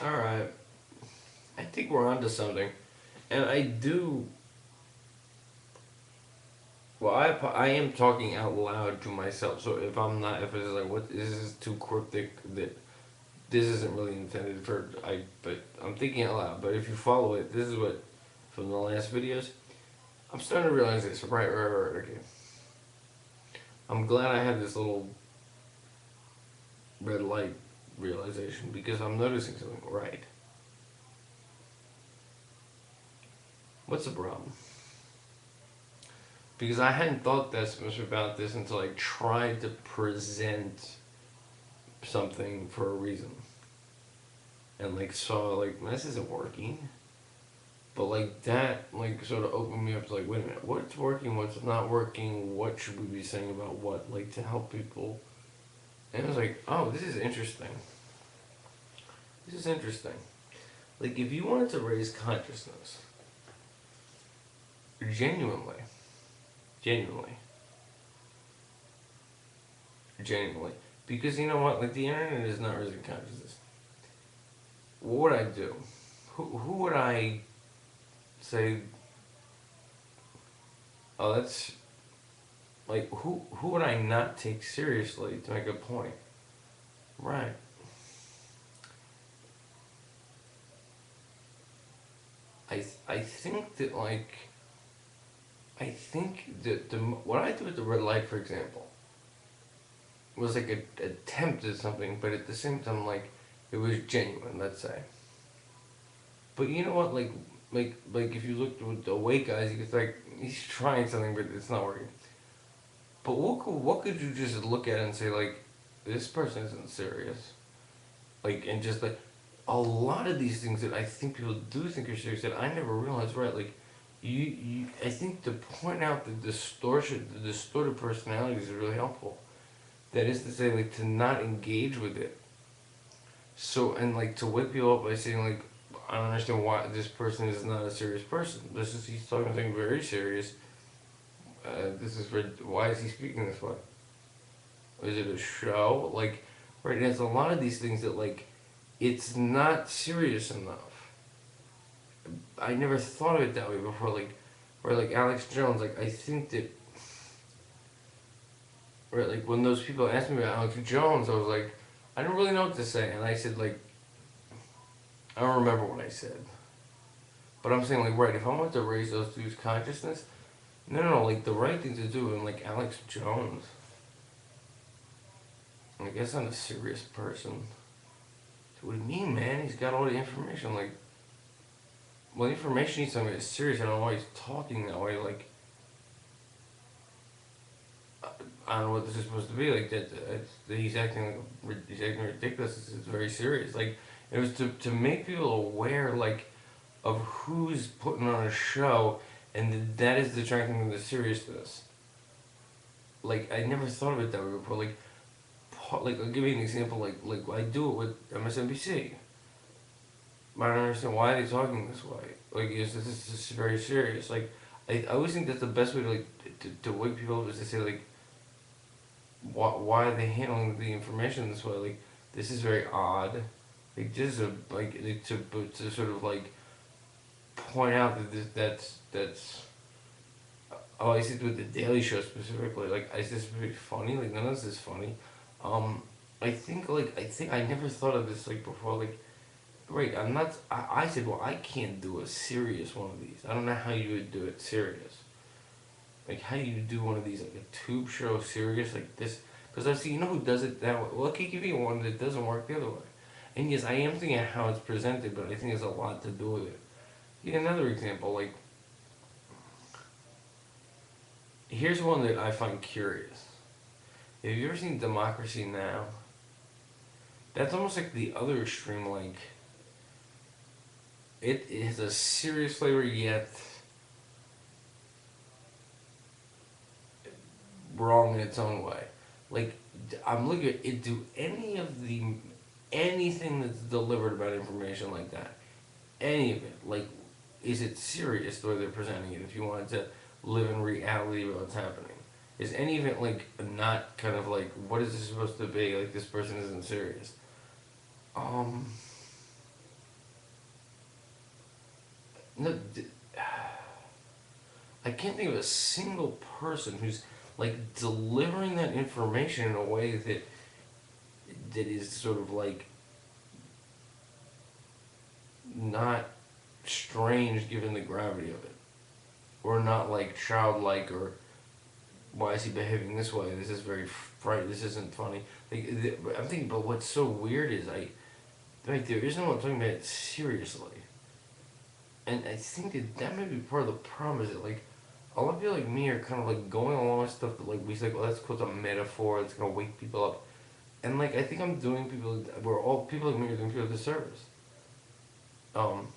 Alright. I think we're onto something. And I do. Well, I am talking out loud to myself. So if I'm not, if it's like, what, this is too cryptic, that this isn't really intended for, but I'm thinking out loud. But if you follow it, this is what, from the last videos, I'm starting to realize this. Right, okay. I'm glad I had this little red light realization because I'm noticing something. Right. What's the problem? Because I hadn't thought that much about this until I tried to present something for a reason. And like saw like this isn't working. But like that like sort of opened me up to like, wait a minute, what's working, what's not working, what should we be saying about what, like to help people. And I was like, oh, this is interesting. This is interesting. Like if you wanted to raise consciousness, genuinely, genuinely, genuinely. Because you know what? Like the internet is not raising consciousness. What would I do? Who would I say? Oh, that's like who would I not take seriously to make a point? Right. I think that like I think that what I did with the red light, for example, was like a attempt at something, but at the same time like it was genuine. Let's say. But you know what? Like if you look with the awake guys, it's like he's trying something, but it's not working. But what could you just look at and say like, this person isn't serious, like, and just like a lot of these things that I think people do think are serious that I never realized, right? Like, I think to point out the distortion, the distorted personalities is really helpful. That is to say, like, to not engage with it. So, and like to wake people up by saying like, I don't understand why this person is not a serious person. This is he's talking something very serious. This is for, why is he speaking this way? Is it a show? Like, right? There's a lot of these things that like, it's not serious enough. I never thought of it that way before. Like, or like Alex Jones. Like, I think that, right? Like when those people asked me about Alex Jones, I was like, I don't really know what to say, and I said like, I don't remember what I said, but I'm saying like, right? If I want to raise those dudes' consciousness, no, like the right thing to do, and like Alex Jones, I guess I'm a serious person. So what do you mean, man? He's got all the information. Like, well, the information he's talking about is serious. I don't know why he's talking that way. Like, I don't know what this is supposed to be. Like that he's acting like he's acting ridiculous. It's very serious. Like it was to make people aware, like, of who's putting on a show, and that is detracting from the seriousness. Like I never thought of it that way before. Like I'll give you an example. Like I do it with MSNBC. I don't understand why they're talking this way. Like, this is very serious. Like, I always think that's the best way to like to wake people up is to say like, why are they handling the information this way? Like, this is very odd. Like, just to sort of like point out that that's. Oh, I see it with the Daily Show specifically. Like, is this really funny? Like, none of this is funny. Um, I think I never thought of this like before. Like, right, I'm not. I said, well, I can't do a serious one of these. I don't know how you would do it serious. Like, how do you do one of these, like a tube show serious like this? Because I see, you know who does it that way? Well, I can give you one that doesn't work the other way. And yes, I am thinking of how it's presented, but I think there's a lot to do with it. Yeah, another example, like, here's one that I find curious. Have you ever seen Democracy Now? That's almost like the other extreme, like, it is a serious flavor, yet wrong in its own way. Like, I'm looking at it. Do any of the anything that's delivered about information like that, any of it, like, is it serious the way they're presenting it? If you wanted to live in reality about what's happening, is any of it like not kind of like, what is this supposed to be? Like, this person isn't serious. Um, no, I can't think of a single person who's like delivering that information in a way that is sort of like not strange given the gravity of it, or not like childlike, or why is he behaving this way? This is very fright. This isn't funny. Like, I'm thinking, but what's so weird is like there is no one talking about it seriously, and I think that may be part of the problem. Is that like a lot of people like me are kind of like going along with stuff that like we say, well, that's called a metaphor. It's gonna wake people up, and like I think I'm doing people. We're all people like me are doing people a disservice. Um,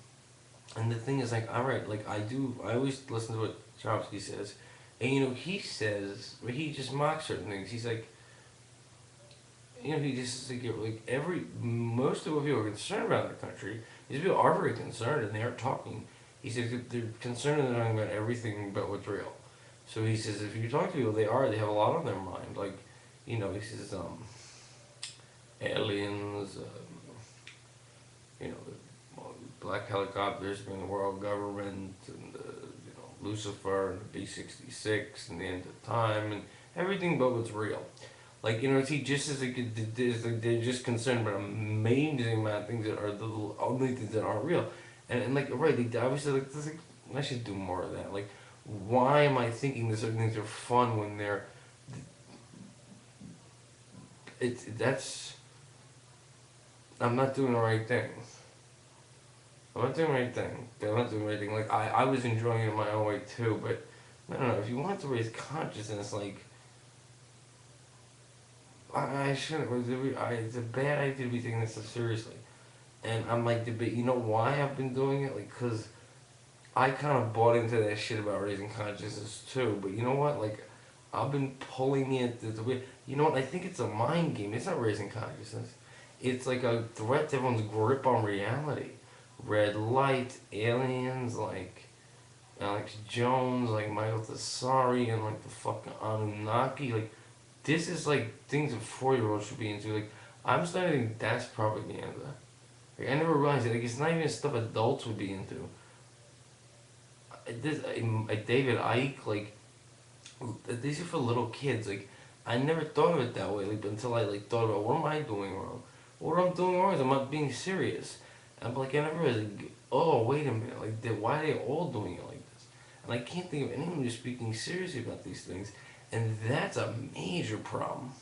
and the thing is, like, all right, like I always listen to what Chomsky says, and he says, he just mocks certain things. He's like, he just like most of what people are concerned about in the country, these people are very concerned and they aren't talking. He says they're concerned and they're talking about everything but what's real. So he says if you talk to people, they have a lot on their mind. Like, he says aliens, you know, black helicopters being the world government, and Lucifer and the B-66 and the end of time and everything but what's real. Like, he just is like, they're just concerned about an amazing amount of things that are the only things that aren't real. And like, right, they obviously, like, I should do more of that. Like, why am I thinking that certain things are fun when I'm not doing the right thing. I'm not doing the right thing. I'm not doing the right thing. Like, I was enjoying it in my own way too, but I don't know, if you want to raise consciousness, like, I shouldn't. It's a bad idea to be taking this stuff seriously. And I'm like, you know why I've been doing it? Like, because I kind of bought into that shit about raising consciousness too. But you know what? Like, I've been pulling it the way. You know what? I think it's a mind game. It's not raising consciousness. It's like a threat to everyone's grip on reality. Red light, aliens, like Alex Jones, like Michael Tesari, and like the fucking Anunnaki. Like, this is like things a 4-year-old should be into. Like, I'm starting to think that's propaganda. Like, I never realized it. Like, it's not even stuff adults would be into. David Icke, like, these are for little kids. Like, I never thought of it that way. Like, until I like thought about what am I doing wrong. What I'm doing wrong is I'm not being serious. And I'm like, I never realized. Like, oh, wait a minute. Like, why are they all doing it like this? And I can't think of anyone who's speaking seriously about these things. And that's a major problem.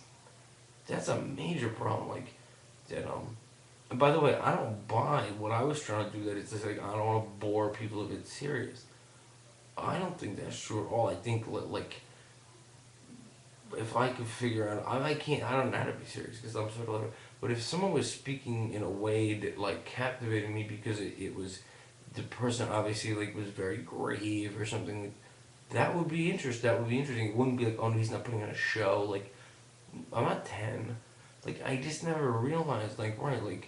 That's a major problem. Like, that and by the way, I don't buy what I was trying to do. That it's just like I don't want to bore people if it's serious. I don't think that's true at all. I think like if I could figure out, I can't. I don't know how to be serious because I'm sort of like. But if someone was speaking in a way that like captivated me because it was the person obviously like was very grave or something, like, that would be interesting. That would be interesting. It wouldn't be like, oh no, he's not putting on a show. Like, I'm not 10. Like, I just never realized, like, right, like,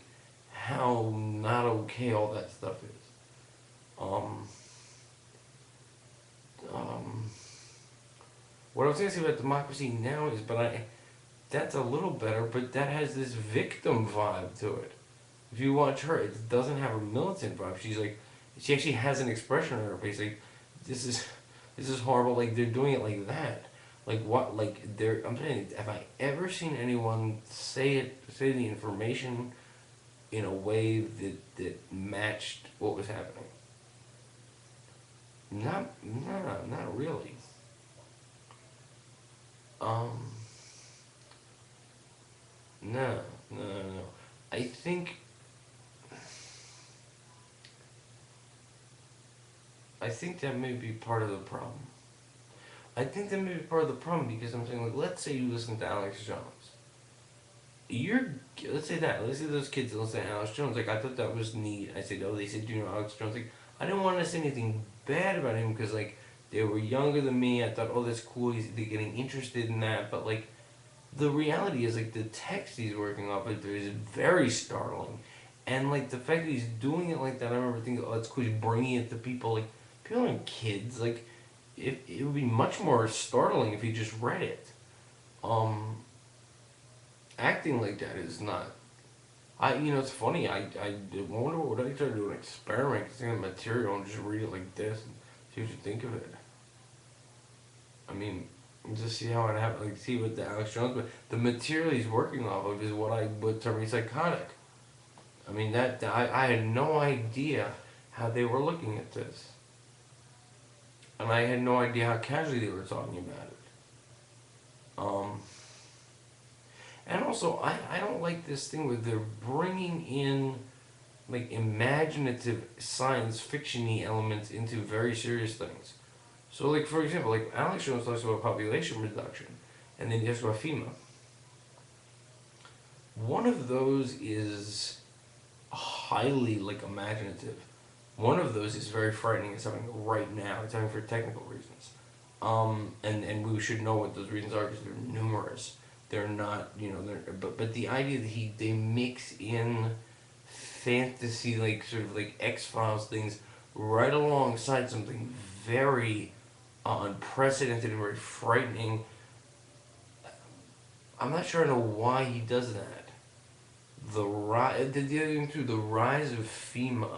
how not okay all that stuff is. Um, um, what I was going to say about democracy now is, that's a little better, but that has this victim vibe to it. If you watch her, it doesn't have a militant vibe. She's like, she actually has an expression on her face, like, this is, this is horrible, like, they're doing it like that. Like, what, like, I'm saying, have I ever seen anyone say the information in a way that matched what was happening? Not really. Um, no, no. I think, that may be part of the problem. I think that may be part of the problem because I'm saying, like, let's say you listen to Alex Jones. Let's say that. Let's say those kids that listen to Alex Jones. Like, I thought that was neat. I said, oh, they said, do you know Alex Jones? Like, I didn't want to say anything bad about him because, like, they were younger than me. I thought, oh, that's cool. They're getting interested in that. But, like, the reality is, like, the text he's working off of is very startling. And, like, the fact that he's doing it like that, I remember thinking, oh, that's cool. He's bringing it to people. Like, people aren't kids. Like, it would be much more startling if he just read it. Acting like that is not. it's funny. I wonder what I try to do an experiment, take the material and just read it like this and see what you think of it. I mean, just see how it happens. Like, see what the Alex Jones, but the material he's working off of is what I would term psychotic. I mean, I had no idea how they were looking at this, and I had no idea how casually they were talking about it. Um, and also, I don't like this thing where they're bringing in like imaginative science fiction-y elements into very serious things. So, like for example, like Alex Jones talks about population reduction, and then he talks about FEMA. One of those is highly like imaginative. One of those is very frightening. It's happening right now. It's happening for technical reasons, and we should know what those reasons are because they're numerous. They're not, but the idea that they mix in fantasy like sort of like X-Files things right alongside something very unprecedented and very frightening. I'm not sure I know why he does that. The other thing too, the rise of FEMA,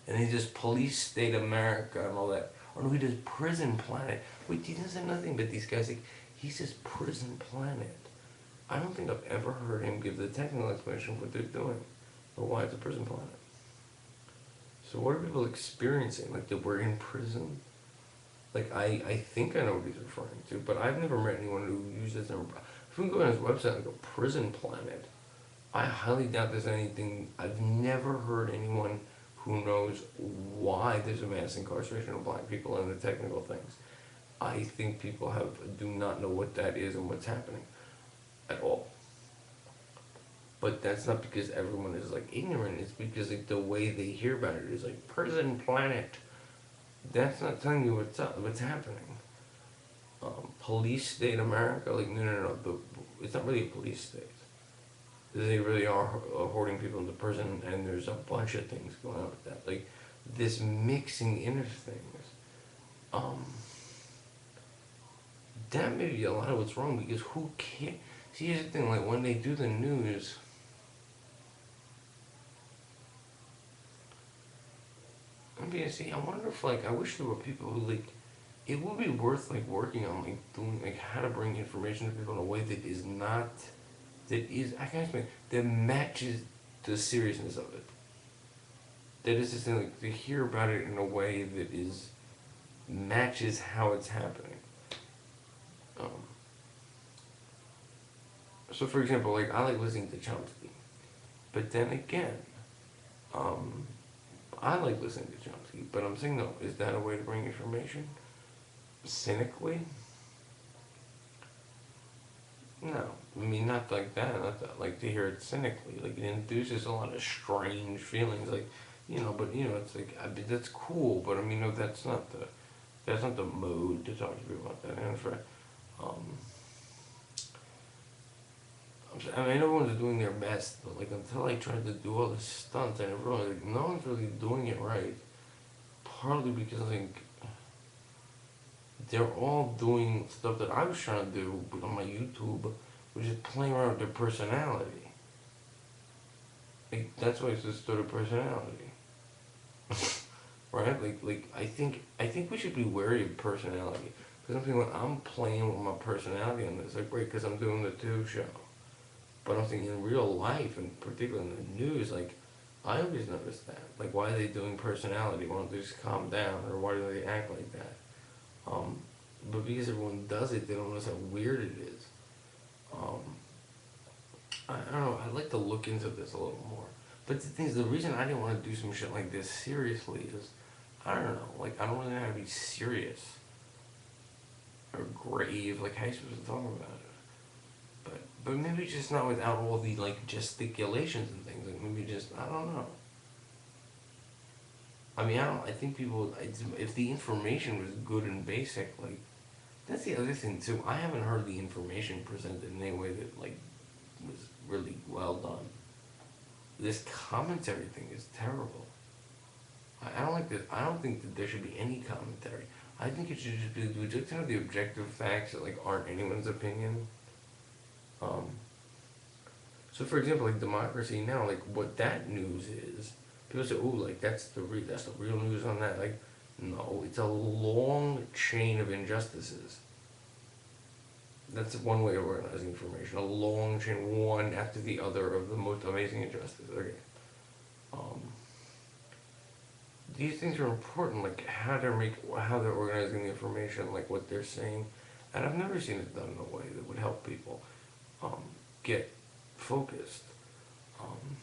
and he does Police State America and all that. Oh no, he does Prison Planet. Wait, he doesn't have nothing but these guys like he says Prison Planet. I don't think I've ever heard him give the technical explanation of what they're doing or why it's a prison planet. So what are people experiencing? Like that we're in prison? Like I think I know what he's referring to, but I've never met anyone who uses them. If we go on his website like a Prison Planet, I highly doubt there's anything. I've never heard anyone who knows why there's a mass incarceration of black people and the technical things. I think people do not know what that is and what's happening at all. But that's not because everyone is like ignorant. It's because like the way they hear about it is like Prison Planet. That's not telling you what's happening. Police state America, like no. It's not really a police state. They really are hoarding people into prison, and there's a bunch of things going on with that. Like this mixing in of things. That may be a lot of what's wrong because who can't see? Here's the thing: like when they do the news. See, I wonder if like I wish there were people who like it would be worth like working on like doing like how to bring information to people in a way that is not I can't explain that matches the seriousness of it. That is just like to hear about it in a way that is matches how it's happening. So for example, like I like listening to Chomsky, but then again, I like listening to Chomsky, but I'm saying no, is that a way to bring information? Cynically? No. I mean, not like that, not that, like to hear it cynically. Like it induces a lot of strange feelings, like, but it's like, I mean, that's cool, but I mean, no, that's not the mode to talk to people about that. And for, I mean, everyone's doing their best, but like until I tried to do all the stunts, and everyone like no one's really doing it right. Partly because like they're all doing stuff that I was trying to do on my YouTube, which is playing around with their personality. Like that's why it's distorted personality, right? Like I think we should be wary of personality because I'm thinking when I'm playing with my personality on this, like great because I'm doing the two show. But I'm thinking in real life, and particularly in the news, like, I always notice that. Like, why are they doing personality? Why don't they just calm down? Or why do they act like that? But because everyone does it, they don't notice how weird it is. I don't know, I'd like to look into this a little more. But the thing is, the reason I didn't want to do some shit like this seriously is, I don't know, like, I don't really know how to be serious. Or grave, like, how are you supposed to talk about it? But maybe just not without all the like gesticulations and things. Like maybe just I don't know. I mean I think people if the information was good and basic, like that's the other thing too. I haven't heard the information presented in any way that like was really well done. This commentary thing is terrible. I don't like that. I don't think that there should be any commentary. I think it should just be we just have the objective facts that like aren't anyone's opinion. So So for example, like Democracy Now, like what that news is, people say, "Oh, like that's the real news on that." Like, no, it's a long chain of injustices. That's one way of organizing information. A long chain, one after the other, of the most amazing injustices. Okay. Um, these things are important, like how they're organizing the information, like what they're saying, and I've never seen it done in a way that would help people get focused. Um,